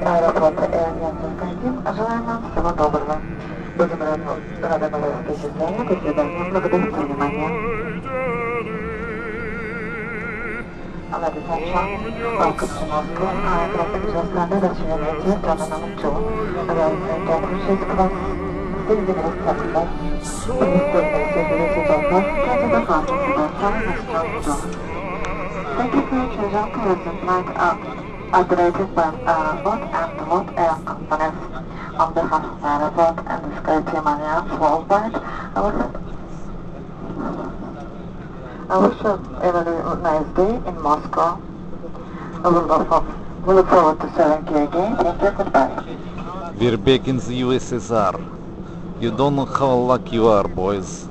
Аэрофлота Аэрофлотским желаем вам всего доброго. Будем рады новой встрече с вами. До свидания. Благодарю за внимание. Ladies and gentlemen, welcome to Moscow. I'd like to just landed at Unity, Terminal 2. Arriving at She's Cross, 6 September. Please take the security paper to the front of the terminal door. Thank you for your choosing tourism flight operated by Aeroflot and the Lot Air Companies. On behalf of Aeroflot and the SkyTeam Alliance worldwide, I wish you a very nice day in Moscow. We look forward to serving you again. Thank you. Goodbye. We're back in the USSR. You don't know how lucky you are, boys.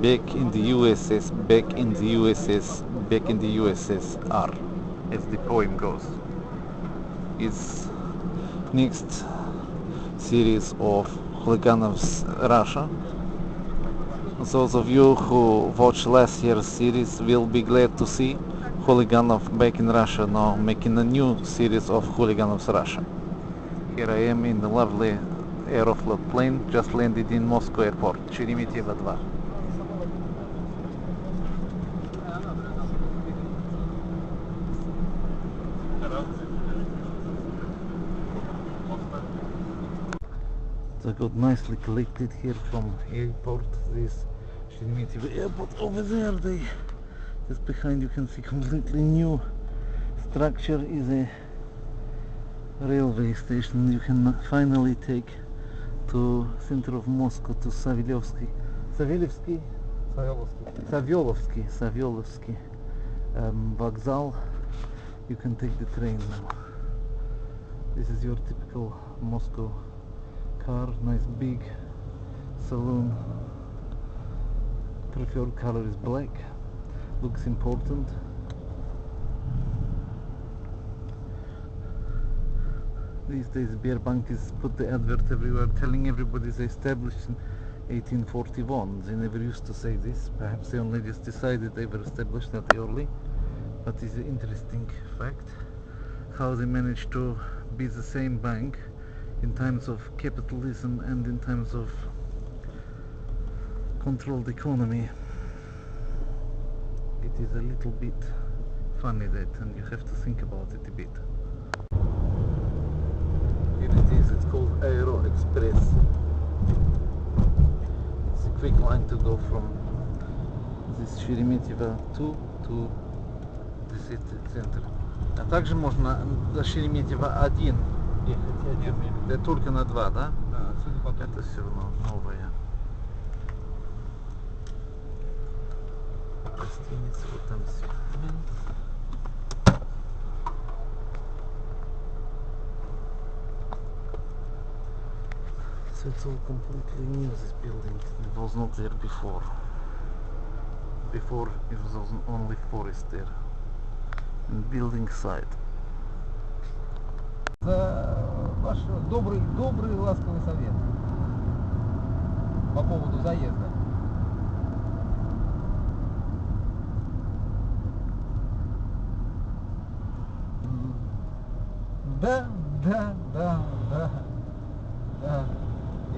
Back in the USS, back in the USS, back in the USSR, as the poem goes. It's next series of Huliganov's Russia. Those of you who watched last year's series will be glad to see Huliganov back in Russia now, making a new series of Huliganov's Russia. Here I am in the lovely Aeroflot plane, just landed in Moscow airport, Sheremetyevo 2. So I got nicely collected here from airport. This Sheremetyevo airport over there. Just behind you can see completely new structure is a railway station. You can finally take to center of Moscow to Savelovsky Vokzal. You can take the train now. This is your typical Moscow car, nice big saloon. Preferred color is black, looks important. These days Sberbank is put the advert everywhere telling everybody they established in 1841. They never used to say this. Perhaps they only just decided they were established that early, but it's an interesting fact how they managed to be the same bank in times of capitalism and in times of controlled economy. It is a little bit funny that, and you have to think about it a bit. Here it is, it's called Aero Express. It's a quick line to go from this Sheremetyevo 2 to the city center. А также можно до Шереметьево 1 ехать. Это только на 2, да? Да, отсюда потом. Это все равно новое. Гостиница, вот там сегмент. So it's all completely new, this building. It was not there before. Before it was only forest there. And building site. За ваш добрый ласковый совет по поводу заезда. Да.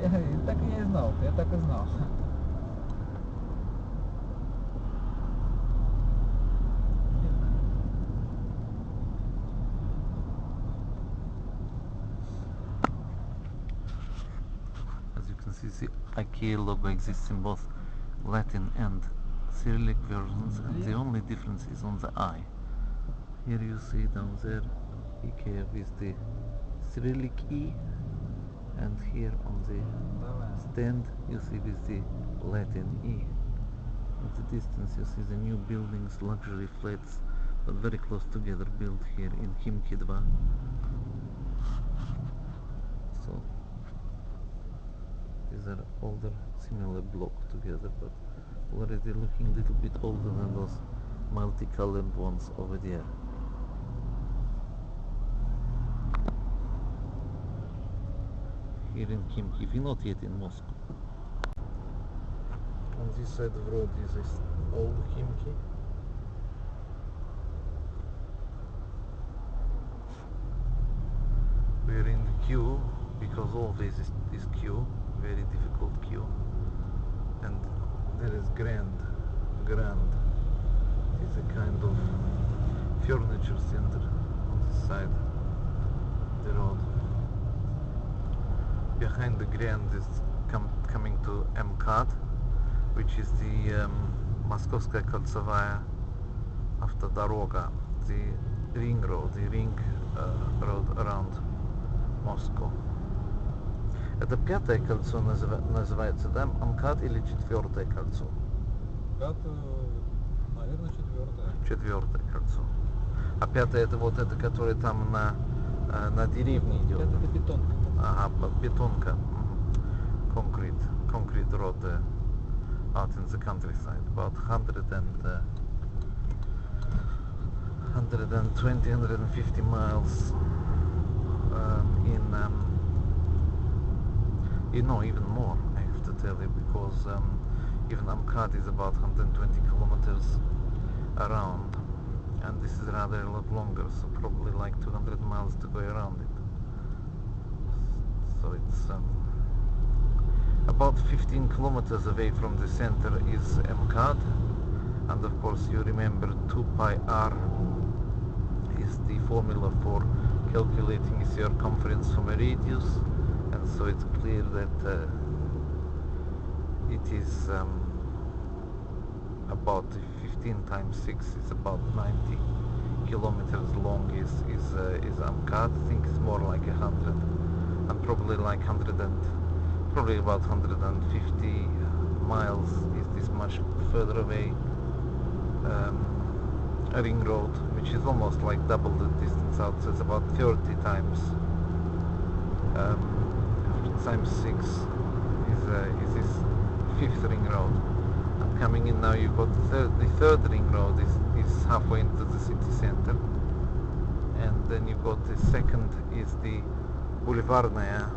Я так и знал. The IKEA logo exists in both Latin and Cyrillic versions, and the only difference is on the I. Here you see down there IKEA with the Cyrillic E, and here on the stand you see with the Latin E. In the distance you see the new buildings, luxury flats, but very close together, built here in Khimki 2. So these are older, similar block together, but already looking a little bit older than those multicolored ones over there. Here in Khimki, we're not yet in Moscow. On this side of the road is this old Khimki. We're in because always is queue, very difficult queue. And there is Grand. It's a kind of furniture center on this side of the road. Behind the Grand is coming to MCAD, which is the Московская кольцевая автодорога, the ring road around Moscow. Это пятое кольцо называется, да, МКАД, или четвертое кольцо? МКАД, наверное, четвертое. Четвертое кольцо. А пятое это вот это, которое там на деревне идет. Это бетонка. Ага, бетонка. Concrete road out in the countryside. About 120-150 miles even more, I have to tell you, because even Amkad is about 120 kilometers around, and this is rather a lot longer, so probably like 200 miles to go around it. So it's about 15 kilometers away from the center is MCAD, and of course you remember 2 pi r is the formula for calculating circumference from a radius, and so it's clear that it is about 15 times 6 is about 90 kilometers long is MCAD. I think it's more like 100, and probably like probably about 150 miles is this much further away a ring road, which is almost like double the distance out, so it's about 30 times 6 is this fifth ring road. And coming in now, you've got the third ring road is halfway into the city center, and then you've got the second is the бульварное,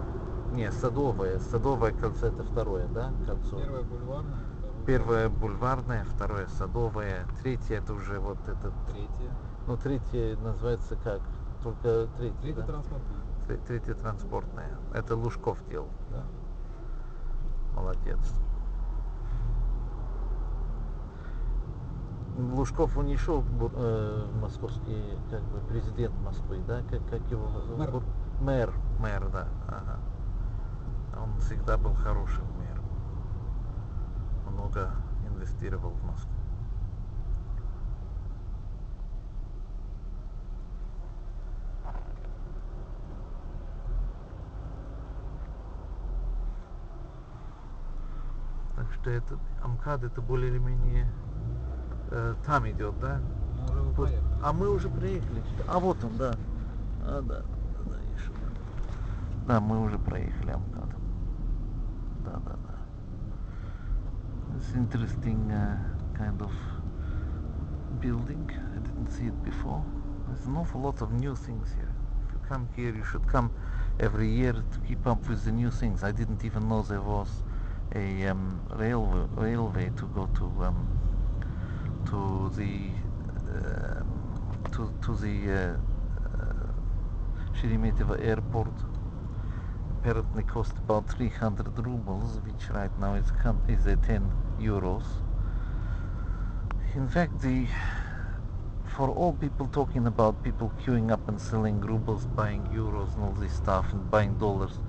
садовое кольцо, это второе, да, кольцо? Первое бульварное, второе. Первое бульварное, второе садовое, третье это уже вот этот. Третье. Ну, третье называется как? Только третье, Третье да? транспортное. Третье транспортное. Это Лужков делал, Да. Молодец. Лужков, он не шел московский, как бы, президент Москвы, да? Как его зовут? Мэр, да. Ага. Он всегда был хорошим мэром. Много инвестировал в Москву. Так что это МКАД, это более или менее там идет, да? А мы уже проехали. А вот он, да. Да, еще. Да, мы уже проехали МКАД. Да. It's interesting kind of building. I didn't see it before. There's an awful lot of new things here. If you come here, you should come every year to keep up with the new things. I didn't even know there was a railway to go to the Sheremetyevo airport. Apparently cost about 300 rubles, which right now is 10 euros. In fact, for all people talking about people queuing up and selling rubles, buying euros and all this stuff, and buying dollars,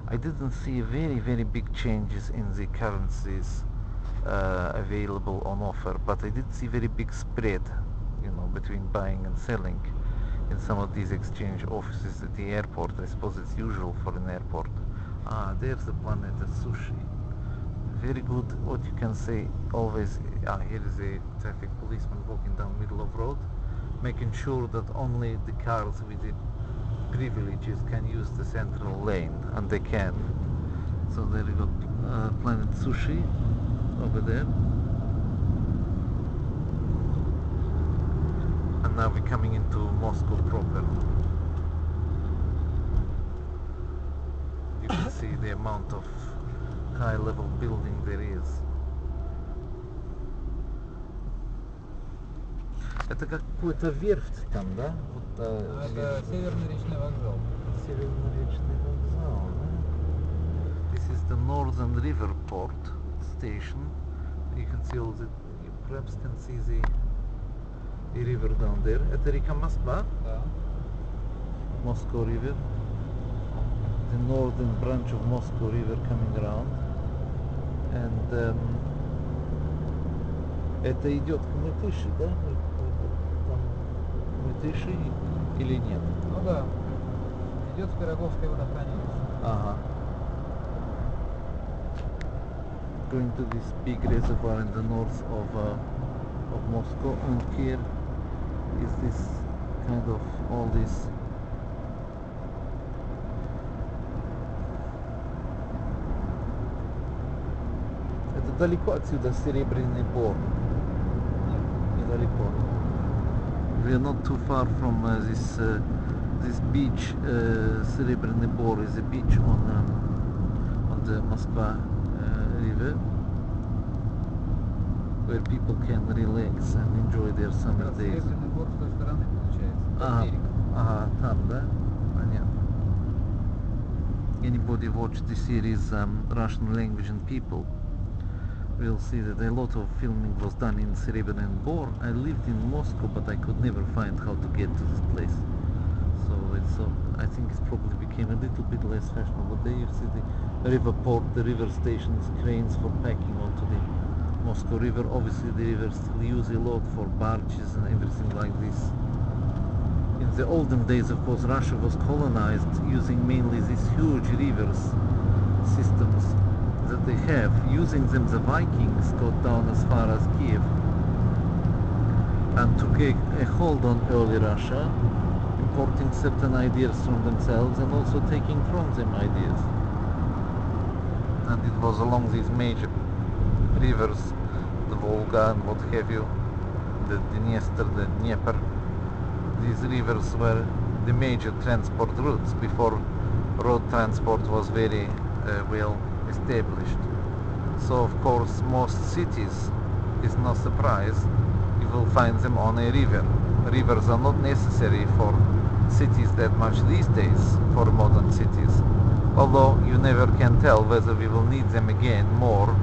I didn't see very, very big changes in the currencies available on offer, but I did see very big spread, between buying and selling in some of these exchange offices at the airport. I suppose it's usual for an airport. There's the Planet Sushi. Very good. What you can say always, here is a traffic policeman walking down middle of road, making sure that only the cars with the privileges can use the central lane, and they can. So there you got Planet Sushi over there. And now we're coming into Moscow proper. You can see the amount of high level building there is. Это как какой-то верфь там, да? Это Северный речной вокзал. Северный речный вокзал, да? is the Northern River Port station. You can see all the, you perhaps can see the river down there. Это река Москва, Да. Moscow River. The northern branch of Moscow River coming around. And это идет к Мытыши, да? Там Мытыши или нет? Ну да. Идет в Пироговское водохранилище. Ага. Going to this big reservoir in the north of Moscow, and here is this kind of all this это далеко отсюда Серебряный Бор? Нет. Недалеко. We are not too far from this beach. Серебряный Бор is a beach on the Moskva river, where people can relax and enjoy their summer days. Серебряный Бор с той стороны получается. Ага, Берег. ага, там, да? Понятно. Anybody watch the series Russian language and people will see that a lot of filming was done in Serebryny Bor. I lived in Moscow, but I could never find how to get to this place. So I think it's probably became a little bit less fashionable. There you see the river port, the river stations, cranes for packing onto the Moscow River. Obviously the river still used a lot for barges and everything like this. In the olden days, of course, Russia was colonized using mainly these huge rivers systems that they have. Using them, the Vikings got down as far as Kiev and took a hold on early Russia, importing certain ideas from themselves and also taking from them ideas. And it was along these major rivers, the Volga and what have you, the Dniester, the Dnieper. These rivers were the major transport routes before road transport was very well established. So of course most cities, is no surprise, you will find them on a river. Rivers are not necessary for cities that much these days, for modern cities, although you never can tell whether we will need them again more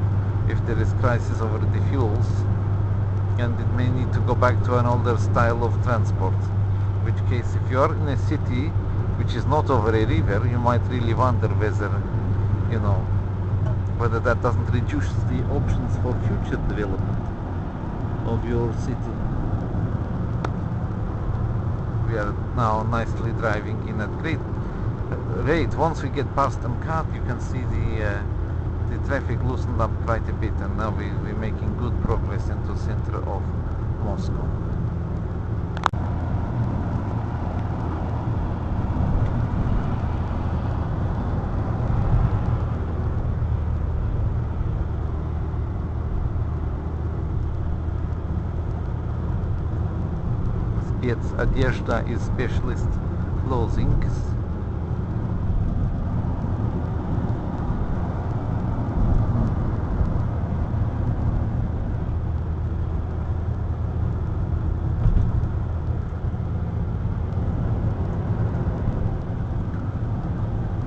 if there is crisis over the fuels, and it may need to go back to an older style of transport. In which case, if you are in a city which is not over a river, you might really wonder whether, you know, whether that doesn't reduce the options for future development of your city. We are now nicely driving in at great rate. Once we get past Mkat, you can see the traffic loosened up quite a bit, and now we're making good progress into the center of Moscow. Одежда is specialist clothing.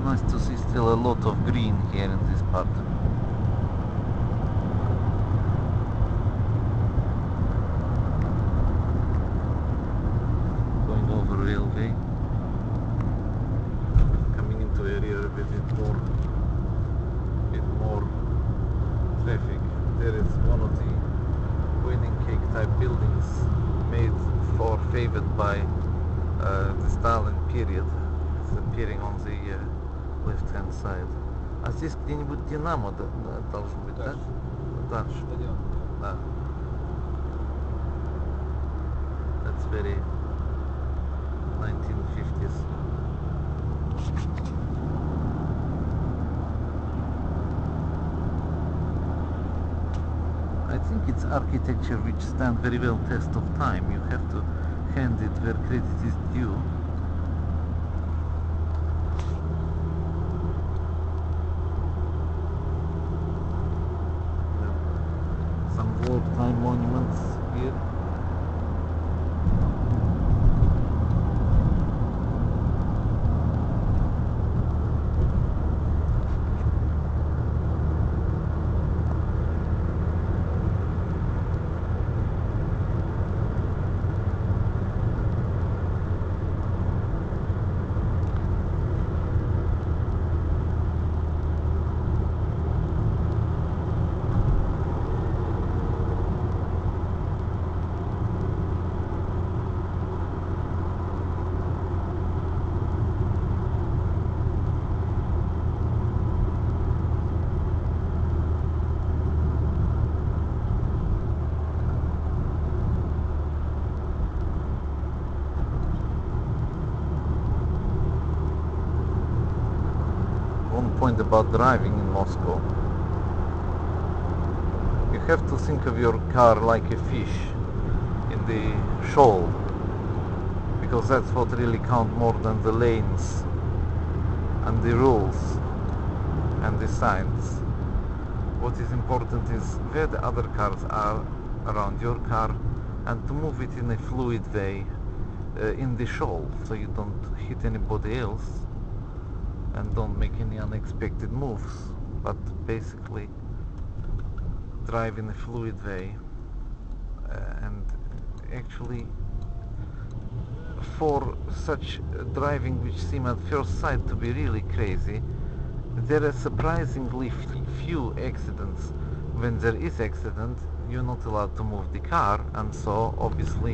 Nice to see still a lot of green here in this part. Railway, coming into area with more traffic. There is one of the wedding cake type buildings made for favored by the Stalin period. It's appearing on the left hand side. А здесь где-нибудь Динамо должен быть, да? Дальше. Да. That's very 1950s. I think it's architecture which stands very well test of time. You have to hand it where credit is due. Some wartime monuments here. point about driving in Moscow. You have to think of your car like a fish in the shoal, because that's what really counts more than the lanes and the rules and the signs. What is important is where the other cars are around your car, and to move it in a fluid way in the shoal, so you don't hit anybody else and don't make any unexpected moves, but basically drive in a fluid way. And actually, for such driving which seem at first sight to be really crazy, there are surprisingly few accidents. When there is accident, you're not allowed to move the car, and so obviously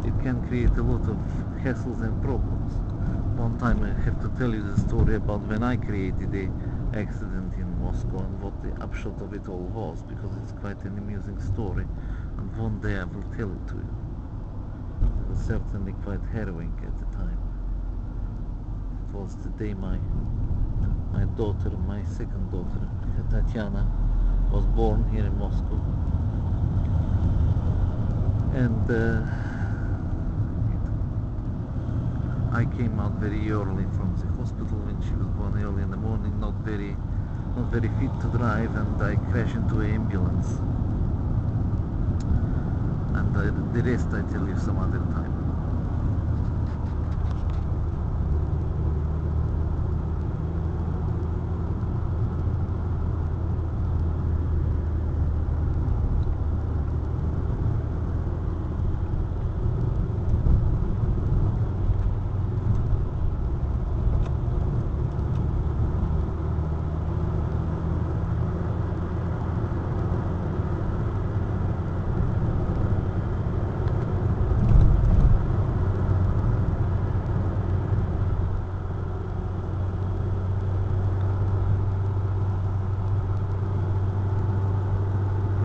it can create a lot of hassles and problems. One time I have to tell you the story about when I created the accident in Moscow and what the upshot of it all was, because it's quite an amusing story, and one day I will tell it to you. It was certainly quite harrowing at the time. It was the day my daughter, my second daughter, Tatiana, was born here in Moscow, and I came out very early from the hospital when she was born, early in the morning, not very fit to drive, and I crashed into an ambulance. And the rest I tell you some other time.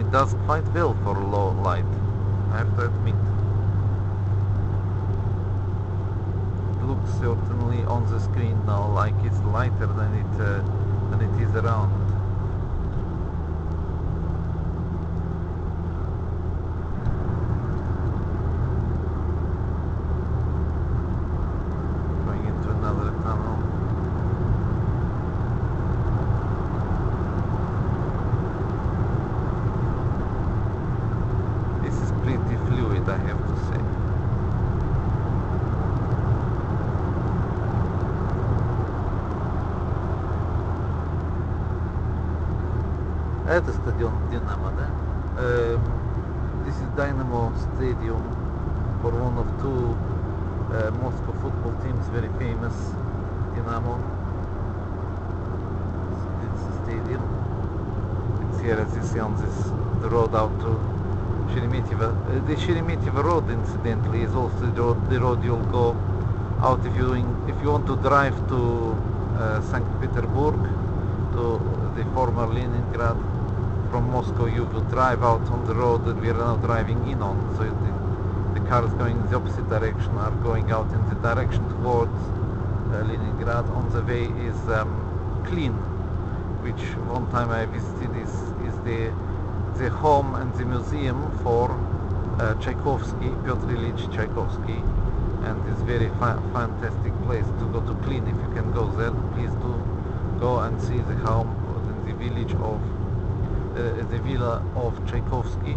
It does quite well for low light, I have to admit. It looks certainly on the screen now like it's lighter than it is around. Going into another tunnel. Pretty fluid, I have to say. Это стадион Динамо, да? This is Dynamo Stadium, for one of two Moscow football teams, very famous, Dinamo. It's the stadium. It's here, as you see, on the road out to Sheremetyevo. The Sheremetyevo road, incidentally, is also the road you'll go out if you want to drive to St. Petersburg, to the former Leningrad. From Moscow you will drive out on the road that we are now driving in on, so the cars going in the opposite direction are going out in the direction towards Leningrad. On the way is Klin, which one time I visited is the home and the museum for Tchaikovsky, Pyotr Ilyich Tchaikovsky, and it's very fantastic place to go to Klin. If you can go there, please do go and see the home in the village of the villa of Tchaikovsky.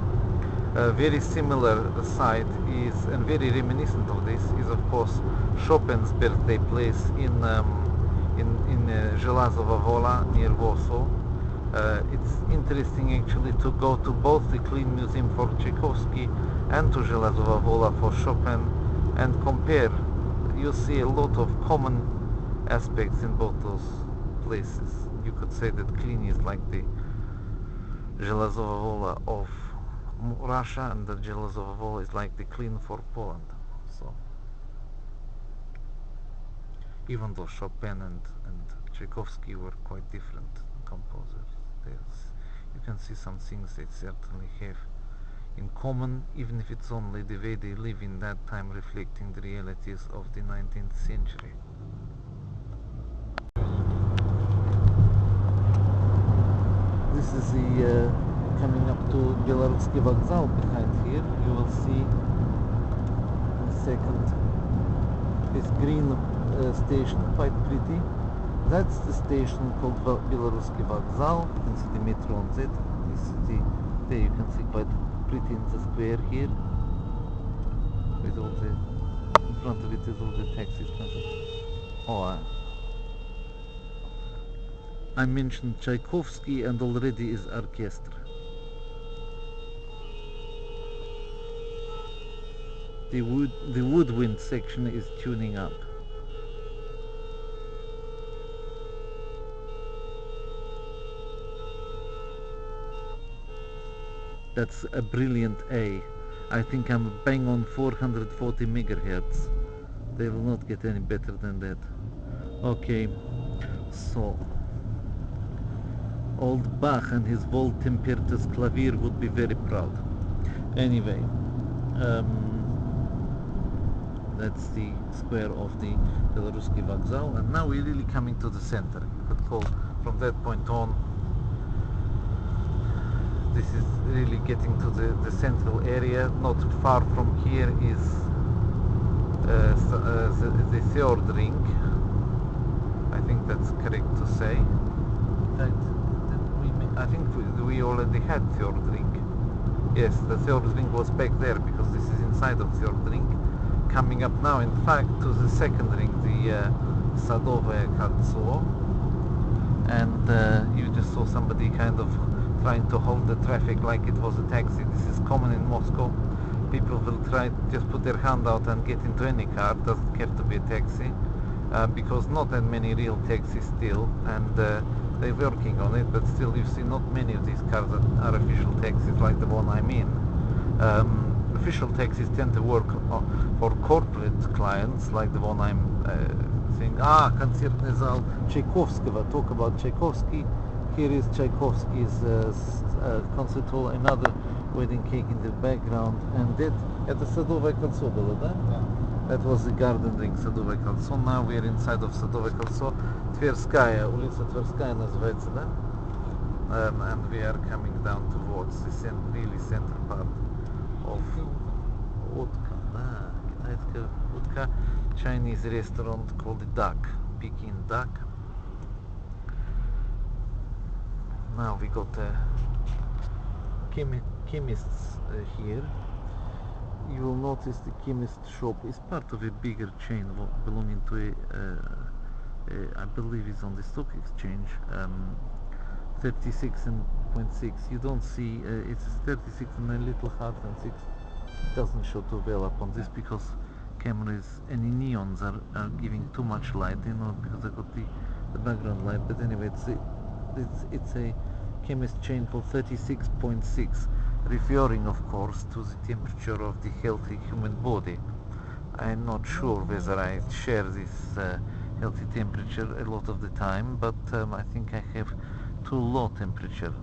A very similar site is, and very reminiscent of this, is of course Chopin's birthday place in Zhelazova Vola near Warsaw. It's interesting actually to go to both the Klin Museum for Tchaikovsky and to Zhelazova Vola for Chopin and compare. You see a lot of common aspects in both those places. You could say that Klin is like the Zhelazova Vola of Russia, and the Zhelazova Vola is like the Klin for Poland. So even though Chopin and Tchaikovsky were quite different composers, you can see some things they certainly have in common, even if it's only the way they live in that time, reflecting the realities of the 19th century. This is the coming up to Belaruski Vokzal behind here. You will see in a second this green station, quite pretty. That's the station called Belaruski Vokzal. You can see the metro on that. This is there you can see quite pretty in the square here. With all the, in front of it is all the taxis. Oh, I mentioned Tchaikovsky and already is orchestra. The woodwind section is tuning up. That's a brilliant A. I think I'm bang on 440 megahertz. They will not get any better than that. Okay, so old Bach and his wohltempertes Klavier would be very proud. Anyway, that's the square of the Belaruski Vokzal, and now we're really coming to the center. You could call from that point on, this is really getting to the central area. Not far from here is the third ring. I think that's correct to say. I think we already had third ring. Yes, the third ring was back there because this is inside of third ring. Coming up now, in fact, to the second ring, the Sadove Koltso, and you just saw somebody kind of trying to hold the traffic like it was a taxi. This is common in Moscow. People will try to just put their hand out and get into any car. It doesn't have to be a taxi, because not that many real taxis still, and they're working on it, but still you see not many of these cars that are official taxis like the one I'm in. Official taxis tend to work for corporate clients like the one I'm saying. Концертный зал Tchaikovsky's. Talk about Tchaikovsky. Here is Tchaikovsky's concert hall, another wedding cake in the background, and that это Садовое кольцо было, да? That was the garden ring, Садовое кольцо. Now we are inside of Садовое кольцо. Тверская, улица Тверская называется, да? And we are coming down towards the really center part of Utka, да, китайская утка, Chinese restaurant called the Duck, Peking Duck. Now we got chemists here. You will notice the chemist shop is part of a bigger chain belonging to I believe it's on the stock exchange. 36.6. You don't see it's 36 and a little hard and 6. It doesn't show too well up on this because cameras and neons are giving too much light, you know, because I got the background light. But anyway, it's a chemist chain called 36.6, referring of course to the temperature of the healthy human body. I'm not sure whether I share this healthy temperature a lot of the time, but I think I have too low temperature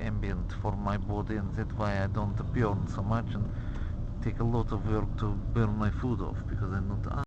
ambient for my body, and that's why I don't burn so much and take a lot of work to burn my food off, because I'm not